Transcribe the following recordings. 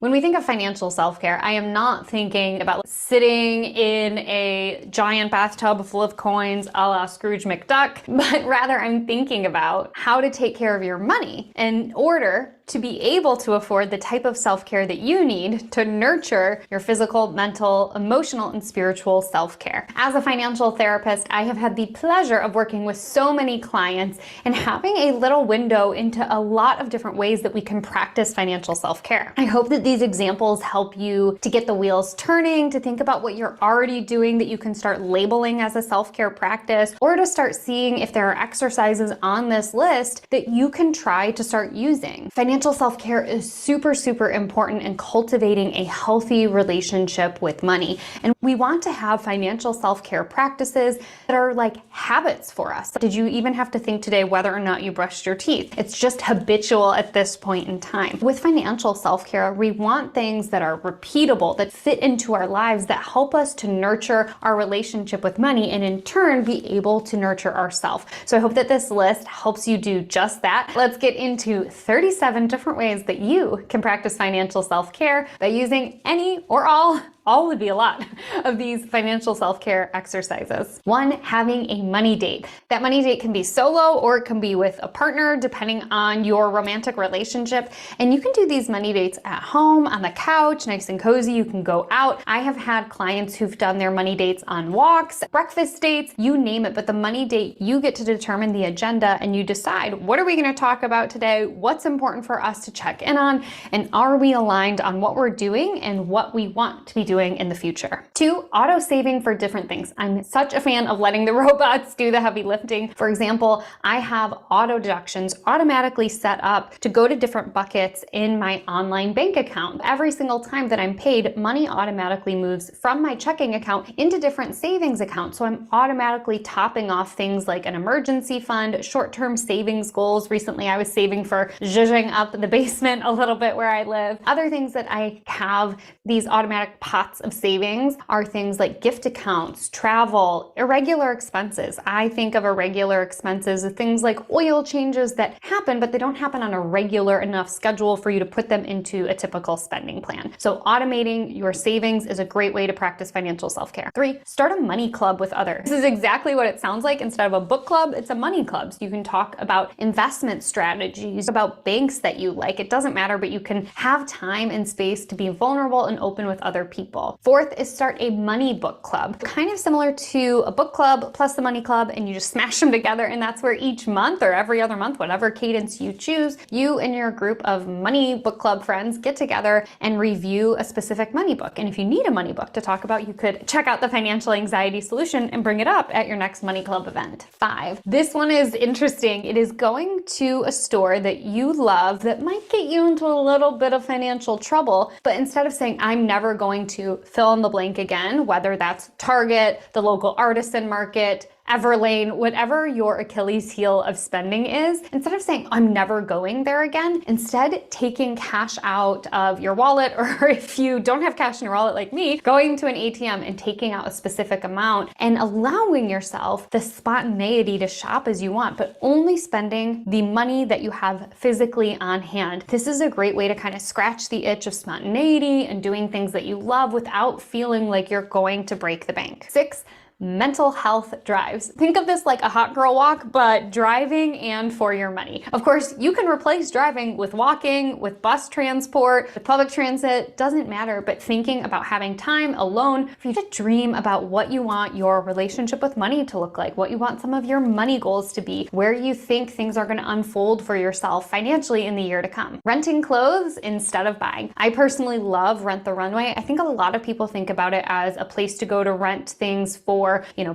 When we think of financial self-care, I am not thinking about sitting in a giant bathtub full of coins a la Scrooge McDuck, but rather I'm thinking about how to take care of your money in order to be able to afford the type of self-care that you need to nurture your physical, mental, emotional, and spiritual self-care. As a financial therapist, I have had the pleasure of working with so many clients and having a little window into a lot of different ways that we can practice financial self-care. I hope that these examples help you to get the wheels turning, to think about what you're already doing that you can start labeling as a self-care practice, or to start seeing if there are exercises on this list that you can try to start using. Financial self-care is super, super important in cultivating a healthy relationship with money. And we want to have financial self-care practices that are like habits for us. Did you even have to think today whether or not you brushed your teeth? It's just habitual at this point in time. With financial self-care, we want things that are repeatable, that fit into our lives, that help us to nurture our relationship with money and in turn be able to nurture ourselves. So I hope that this list helps you do just that. Let's get into 37 different ways that you can practice financial self-care by using any or all would be a lot of these financial self-care exercises. One, having a money date. That money date can be solo or it can be with a partner depending on your romantic relationship. And you can do these money dates at home, on the couch, nice and cozy. You can go out. I have had clients who've done their money dates on walks, breakfast dates, you name it. But the money date, you get to determine the agenda and you decide, what are we going to talk about today? What's important for us to check in on? And are we aligned on what we're doing and what we want to be doing in the future? 2, auto saving for different things. I'm such a fan of letting the robots do the heavy lifting. For example, I have auto deductions automatically set up to go to different buckets in my online bank account. Every single time that I'm paid, money automatically moves from my checking account into different savings accounts. So I'm automatically topping off things like an emergency fund, short-term savings goals. Recently, I was saving for zhuzhing up the basement a little bit where I live. Other things that I have these automatic pots of savings are things like gift accounts, travel, irregular expenses. I think of irregular expenses as things like oil changes that happen, but they don't happen on a regular enough schedule for you to put them into a typical spending plan. So automating your savings is a great way to practice financial self-care. 3, start a money club with others. This is exactly what it sounds like. Instead of a book club, it's a money club. So you can talk about investment strategies, about banks that you like. It doesn't matter, but you can have time and space to be vulnerable and open with other people. 4th is start a money book club. Kind of similar to a book club plus the money club, and you just smash them together, and that's where each month or every other month, whatever cadence you choose, you and your group of money book club friends get together and review a specific money book. And if you need a money book to talk about, you could check out the financial anxiety solution and bring it up at your next money club event. 5, this one is interesting. It is going to a store that you love that might get you into a little bit of financial trouble, but instead of saying, I'm never going to fill in the blank again, whether that's Target, the local artisan market, Everlane, whatever your Achilles heel of spending is, instead of saying, I'm never going there again, instead taking cash out of your wallet, or if you don't have cash in your wallet like me, going to an ATM and taking out a specific amount and allowing yourself the spontaneity to shop as you want, but only spending the money that you have physically on hand. This is a great way to kind of scratch the itch of spontaneity and doing things that you love without feeling like you're going to break the bank. 6, mental health drives. Think of this like a hot girl walk, but driving and for your money. Of course, you can replace driving with walking, with bus transport, with public transit, doesn't matter, but thinking about having time alone for you to dream about what you want your relationship with money to look like, what you want some of your money goals to be, where you think things are going to unfold for yourself financially in the year to come. Renting clothes instead of buying. I personally love Rent the Runway. I think a lot of people think about it as a place to go to rent things for,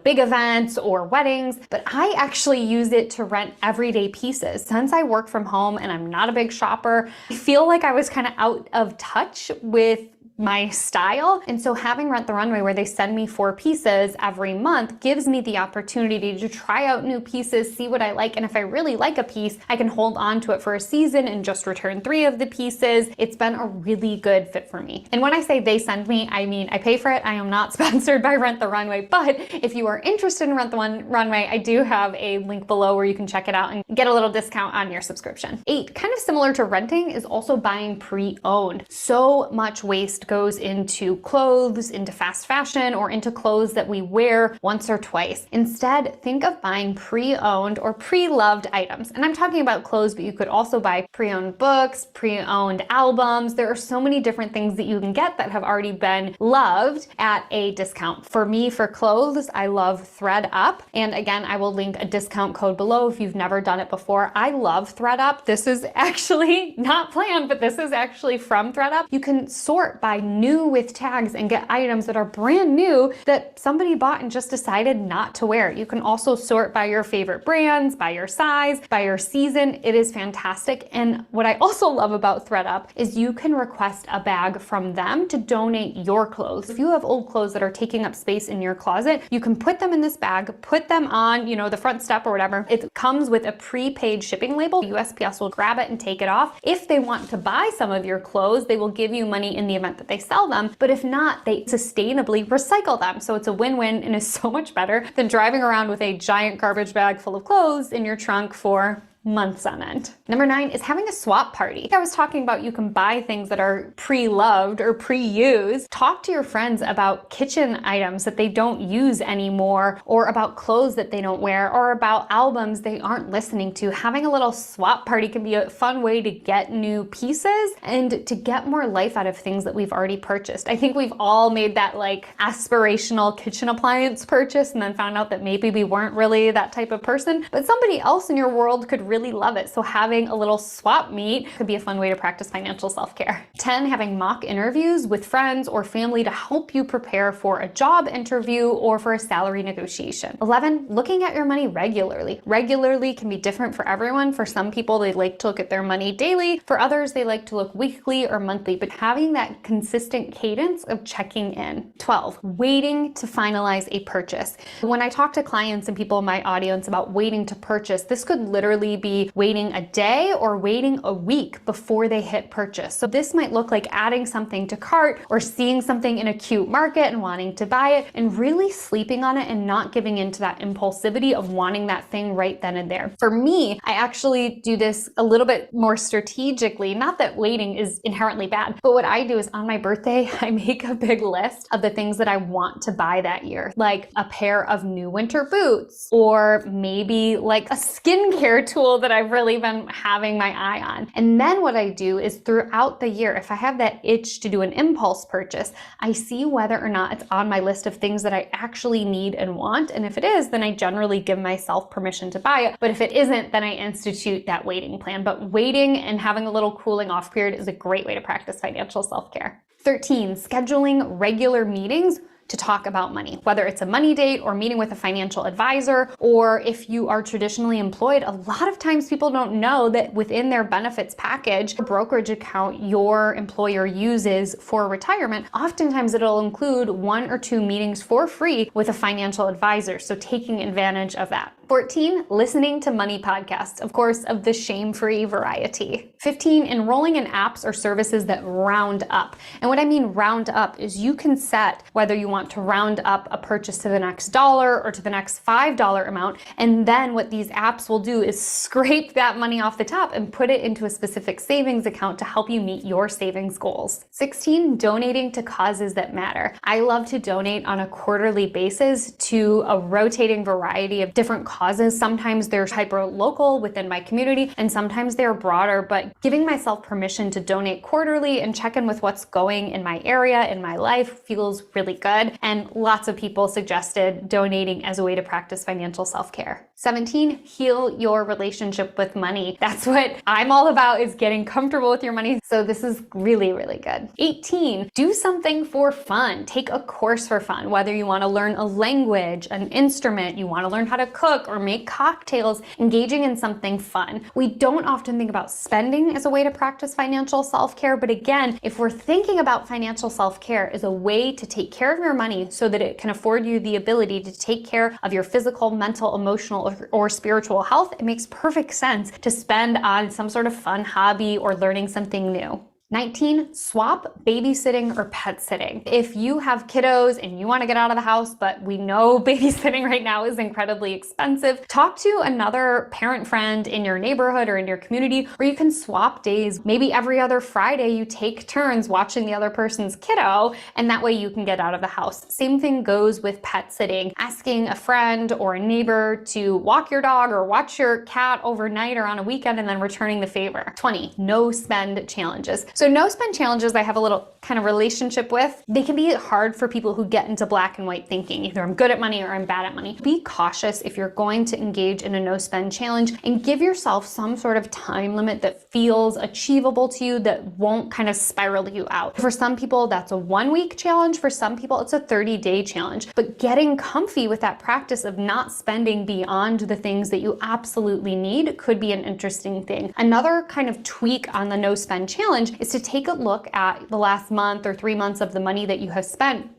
big events or weddings, but I actually use it to rent everyday pieces. Since I work from home and I'm not a big shopper, I feel like I was kind of out of touch with my style. And so having Rent the Runway, where they send me 4 pieces every month, gives me the opportunity to try out new pieces, see what I like. And if I really like a piece, I can hold on to it for a season and just return 3 of the pieces. It's been a really good fit for me. And when I say they send me, I mean I pay for it. I am not sponsored by Rent the Runway, but if you are interested in Rent the Runway, I do have a link below where you can check it out and get a little discount on your subscription. 8, kind of similar to renting, is also buying pre-owned. So much waste goes into clothes, into fast fashion, or into clothes that we wear once or twice. Instead, think of buying pre-owned or pre-loved items. And I'm talking about clothes, but you could also buy pre-owned books, pre-owned albums. There are so many different things that you can get that have already been loved at a discount. For me, for clothes, I love ThredUp. And again, I will link a discount code below if you've never done it before. I love ThredUp. This is actually not planned, but this is actually from ThredUp. You can sort by new with tags and get items that are brand new that somebody bought and just decided not to wear. You can also sort by your favorite brands, by your size, by your season. It is fantastic. And what I also love about ThredUp is you can request a bag from them to donate your clothes. If you have old clothes that are taking up space in your closet, you can put them in this bag, put them on, the front step or whatever. It comes with a prepaid shipping label. USPS will grab it and take it off. If they want to buy some of your clothes, they will give you money in the event that they sell them. But if not, they sustainably recycle them. So it's a win-win and is so much better than driving around with a giant garbage bag full of clothes in your trunk for months on end. Number 9 is having a swap party. I was talking about you can buy things that are pre-loved or pre-used. Talk to your friends about kitchen items that they don't use anymore, or about clothes that they don't wear, or about albums they aren't listening to. Having a little swap party can be a fun way to get new pieces and to get more life out of things that we've already purchased. I think we've all made that aspirational kitchen appliance purchase and then found out that maybe we weren't really that type of person, but somebody else in your world could really love it. So having a little swap meet could be a fun way to practice financial self-care. 10, having mock interviews with friends or family to help you prepare for a job interview or for a salary negotiation. 11, looking at your money regularly. Regularly can be different for everyone. For some people, they like to look at their money daily. For others, they like to look weekly or monthly, but having that consistent cadence of checking in. 12, waiting to finalize a purchase. When I talk to clients and people in my audience about waiting to purchase, this could literally be waiting a day or waiting a week before they hit purchase. So this might look like adding something to cart or seeing something in a cute market and wanting to buy it and really sleeping on it and not giving into that impulsivity of wanting that thing right then and there. For me, I actually do this a little bit more strategically. Not that waiting is inherently bad, but what I do is on my birthday, I make a big list of the things that I want to buy that year, like a pair of new winter boots, or maybe like a skincare tool that I've really been having my eye on. And then what I do is throughout the year, if I have that itch to do an impulse purchase, I see whether or not it's on my list of things that I actually need and want. And if it is, then I generally give myself permission to buy it. But if it isn't, then I institute that waiting plan. But waiting and having a little cooling off period is a great way to practice financial self-care. 13, scheduling regular meetings to talk about money, whether it's a money date or meeting with a financial advisor, or if you are traditionally employed, a lot of times people don't know that within their benefits package, the brokerage account your employer uses for retirement, oftentimes it'll include 1 or 2 meetings for free with a financial advisor. So taking advantage of that. 14, listening to money podcasts, of course, of the shame-free variety. 15, enrolling in apps or services that round up. And what I mean round up is you can set whether you want to round up a purchase to the next dollar or to the next $5 amount. And then what these apps will do is scrape that money off the top and put it into a specific savings account to help you meet your savings goals. 16, donating to causes that matter. I love to donate on a quarterly basis to a rotating variety of different causes. Sometimes they're hyper-local within my community, and sometimes they're broader, but giving myself permission to donate quarterly and check in with what's going in my area, in my life, feels really good. And lots of people suggested donating as a way to practice financial self-care. 17, heal your relationship with money. That's what I'm all about, is getting comfortable with your money. So this is really, really good. 18, do something for fun. Take a course for fun, whether you want to learn a language, an instrument, you want to learn how to cook or make cocktails, engaging in something fun. We don't often think about spending sitting is a way to practice financial self-care. But again, if we're thinking about financial self-care as a way to take care of your money so that it can afford you the ability to take care of your physical, mental, emotional, or spiritual health, it makes perfect sense to spend on some sort of fun hobby or learning something new. 19, swap babysitting or pet sitting. If you have kiddos and you want to get out of the house, but we know babysitting right now is incredibly expensive, talk to another parent friend in your neighborhood or in your community, or you can swap days. Maybe every other Friday you take turns watching the other person's kiddo, and that way you can get out of the house. Same thing goes with pet sitting. Asking a friend or a neighbor to walk your dog or watch your cat overnight or on a weekend and then returning the favor. 20, no spend challenges. So no spend challenges I have a little kind of relationship with. They can be hard for people who get into black and white thinking. Either I'm good at money or I'm bad at money. Be cautious if you're going to engage in a no spend challenge, and give yourself some sort of time limit that feels achievable to you, that won't kind of spiral you out. For some people, that's a 1-week challenge. For some people, it's a 30-day challenge. But getting comfy with that practice of not spending beyond the things that you absolutely need could be an interesting thing. Another kind of tweak on the no spend challenge is to take a look at the last month or 3 months of the money that you have spent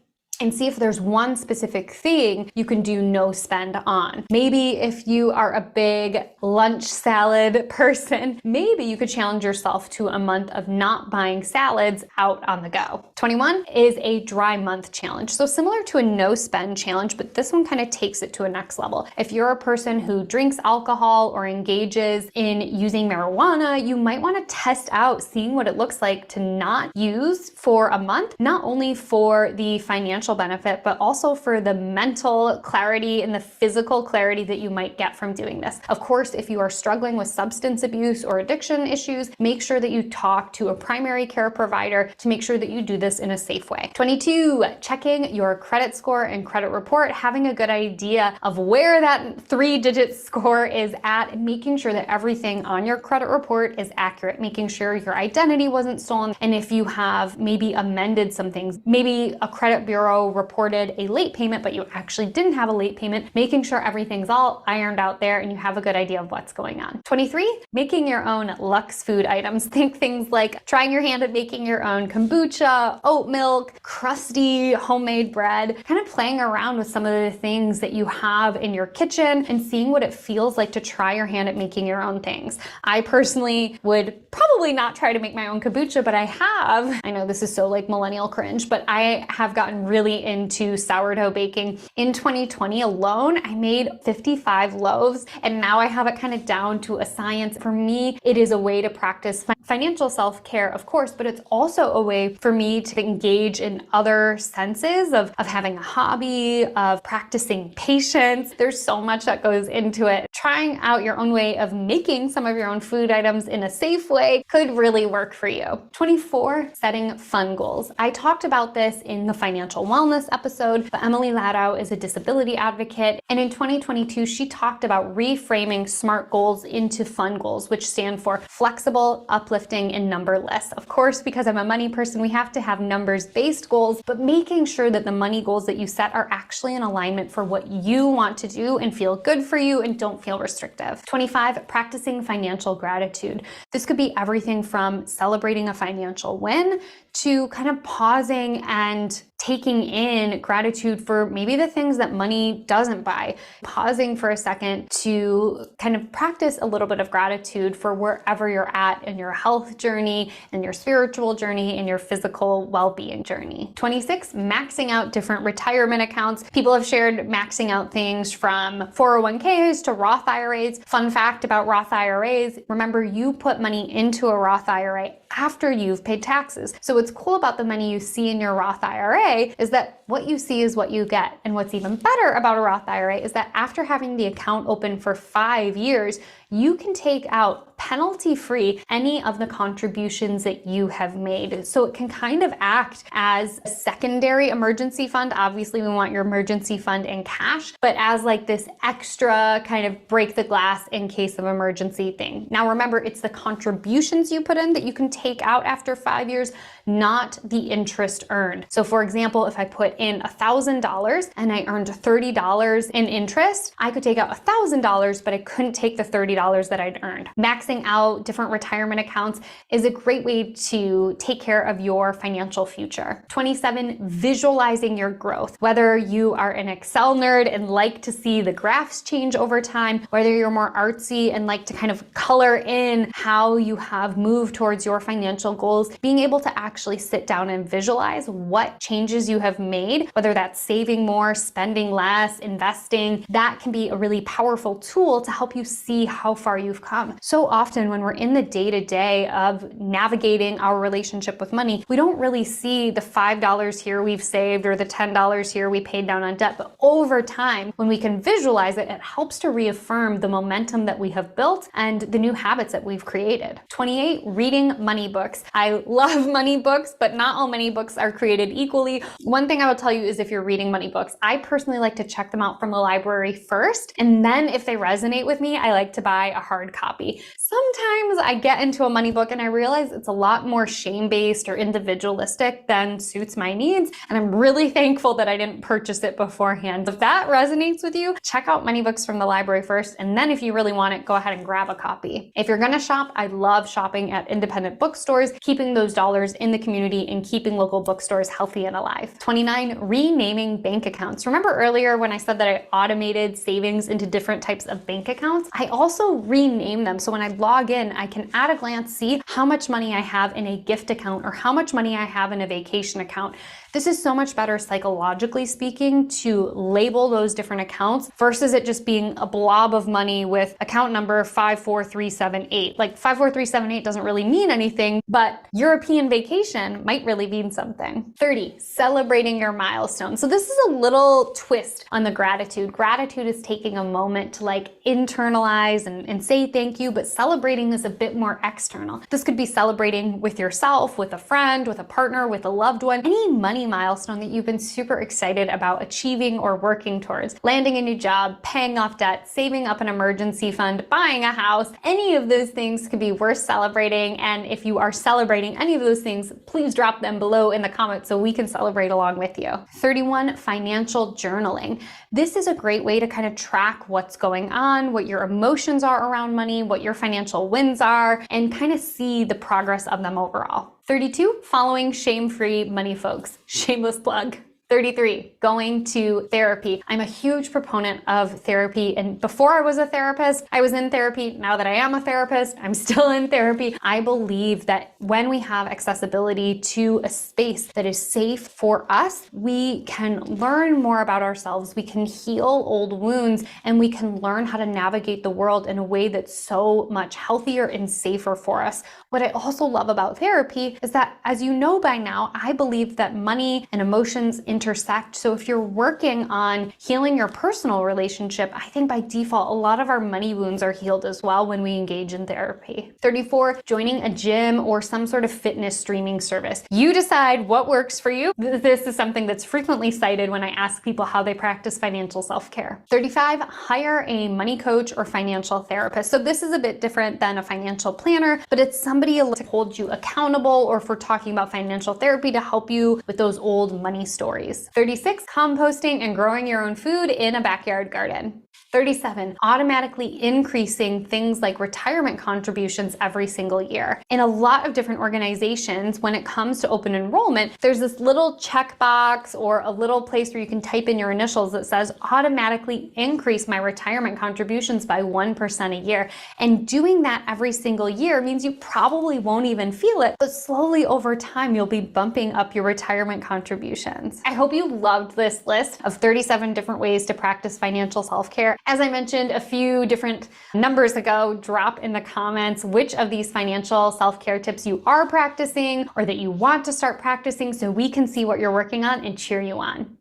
and see if there's one specific thing you can do no spend on. Maybe if you are a big lunch salad person, maybe you could challenge yourself to a month of not buying salads out on the go. 21 is a dry month challenge. So similar to a no spend challenge, but this one kind of takes it to a next level. If you're a person who drinks alcohol or engages in using marijuana, you might want to test out seeing what it looks like to not use for a month, not only for the financial benefit, but also for the mental clarity and the physical clarity that you might get from doing this. Of course, if you are struggling with substance abuse or addiction issues, make sure that you talk to a primary care provider to make sure that you do this in a safe way. 22, checking your credit score and credit report, having a good idea of where that 3-digit score is at, and making sure that everything on your credit report is accurate, making sure your identity wasn't stolen. And if you have maybe amended some things, maybe a credit bureau reported a late payment, but you actually didn't have a late payment, making sure everything's all ironed out there and you have a good idea of what's going on. 23, making your own luxe food items. Think things like trying your hand at making your own kombucha, oat milk, crusty homemade bread, kind of playing around with some of the things that you have in your kitchen and seeing what it feels like to try your hand at making your own things. I personally would probably not try to make my own kombucha, but I know this is so like millennial cringe, but I have gotten really into sourdough baking. In 2020 alone, I made 55 loaves, and now I have it kind of down to a science. For me, it is a way to practice financial self-care, of course, but it's also a way for me to engage in other senses of having a hobby, of practicing patience. There's so much that goes into it. Trying out your own way of making some of your own food items in a safe way could really work for you. 24, setting fun goals. I talked about this in the financial wellness episode, but Emily Ladau is a disability advocate, and in 2022, she talked about reframing SMART goals into fun goals, which stand for flexible, uplifting, and numberless. Of course, because I'm a money person, we have to have numbers-based goals, but making sure that the money goals that you set are actually in alignment for what you want to do and feel good for you and don't feel restrictive. 25, practicing financial gratitude. This could be everything from celebrating a financial win to kind of pausing and taking in gratitude for maybe the things that money doesn't buy. Pausing for a second to kind of practice a little bit of gratitude for wherever you're at in your health journey, in your spiritual journey, in your physical well-being journey. 26, maxing out different retirement accounts. People have shared maxing out things from 401ks to Roth IRAs. Fun fact about Roth IRAs, remember you put money into a Roth IRA after you've paid taxes. So what's cool about the money you see in your Roth IRA is that what you see is what you get. And what's even better about a Roth IRA is that after having the account open for 5 years, you can take out penalty-free any of the contributions that you have made. So it can kind of act as a secondary emergency fund. Obviously, we want your emergency fund in cash, but as like this extra kind of break the glass in case of emergency thing. Now remember, it's the contributions you put in that you can take out after 5 years, not the interest earned. So for example, if I put in $1,000 and I earned $30 in interest, I could take out $1,000, but I couldn't take the $30 that I'd earned. Maxing out different retirement accounts is a great way to take care of your financial future. 27, visualizing your growth. Whether you are an Excel nerd and like to see the graphs change over time, whether you're more artsy and like to kind of color in how you have moved towards your financial goals, being able to actually sit down and visualize what changes you have made, whether that's saving more, spending less, investing, that can be a really powerful tool to help you see how far you've come. So often when we're in the day-to-day of navigating our relationship with money, we don't really see the $5 here we've saved or the $10 here we paid down on debt. But over time, when we can visualize it, it helps to reaffirm the momentum that we have built and the new habits that we've created. 28, reading money books. I love money books, but not all money books are created equally. One thing I will tell you is if you're reading money books, I personally like to check them out from the library first. And then if they resonate with me, I like to buy a hard copy. Sometimes I get into a money book and I realize it's a lot more shame-based or individualistic than suits my needs. And I'm really thankful that I didn't purchase it beforehand. If that resonates with you, check out money books from the library first. And then if you really want it, go ahead and grab a copy. If you're gonna shop, I love shopping at independent bookstores, keeping those dollars in the community and keeping local bookstores healthy and alive. 29, renaming bank accounts. Remember earlier when I said that I automated savings into different types of bank accounts? I also rename them. So when I log in, I can at a glance see how much money I have in a gift account or how much money I have in a vacation account. This is so much better psychologically speaking to label those different accounts versus it just being a blob of money with account number 54378. Like 54378 doesn't really mean anything, but European vacation might really mean something. 30, celebrating your milestones. So this is a little twist on the gratitude. Gratitude is taking a moment to like internalize and say thank you, but celebrating is a bit more external. This could be celebrating with yourself, with a friend, with a partner, with a loved one, any money milestone that you've been super excited about achieving or working towards. Landing a new job, paying off debt, saving up an emergency fund, buying a house, any of those things could be worth celebrating. And if you are celebrating any of those things, please drop them below in the comments so we can celebrate along with you. 31, financial journaling. This is a great way to kind of track what's going on, what your emotions are around money, what your financial wins are, and kind of see the progress of them overall. 32, following shame-free money folks. Shameless plug. 33, going to therapy. I'm a huge proponent of therapy, and before I was a therapist, I was in therapy. Now that I am a therapist, I'm still in therapy. I believe that when we have accessibility to a space that is safe for us, we can learn more about ourselves, we can heal old wounds, and we can learn how to navigate the world in a way that's so much healthier and safer for us. What I also love about therapy is that, as you know by now, I believe that money and emotions intersect. So if you're working on healing your personal relationship, I think by default, a lot of our money wounds are healed as well when we engage in therapy. 34, joining a gym or some sort of fitness streaming service. You decide what works for you. This is something that's frequently cited when I ask people how they practice financial self-care. 35, hire a money coach or financial therapist. So this is a bit different than a financial planner, but it's somebody to hold you accountable, or if we're talking about financial therapy, to help you with those old money stories. 36, composting and growing your own food in a backyard garden. 37, automatically increasing things like retirement contributions every single year. In a lot of different organizations, when it comes to open enrollment, there's this little checkbox or a little place where you can type in your initials that says automatically increase my retirement contributions by 1% a year. And doing that every single year means you probably won't even feel it, but slowly over time, you'll be bumping up your retirement contributions. I hope you loved this list of 37 different ways to practice financial self-care. As I mentioned a few different numbers ago, drop in the comments which of these financial self-care tips you are practicing or that you want to start practicing so we can see what you're working on and cheer you on.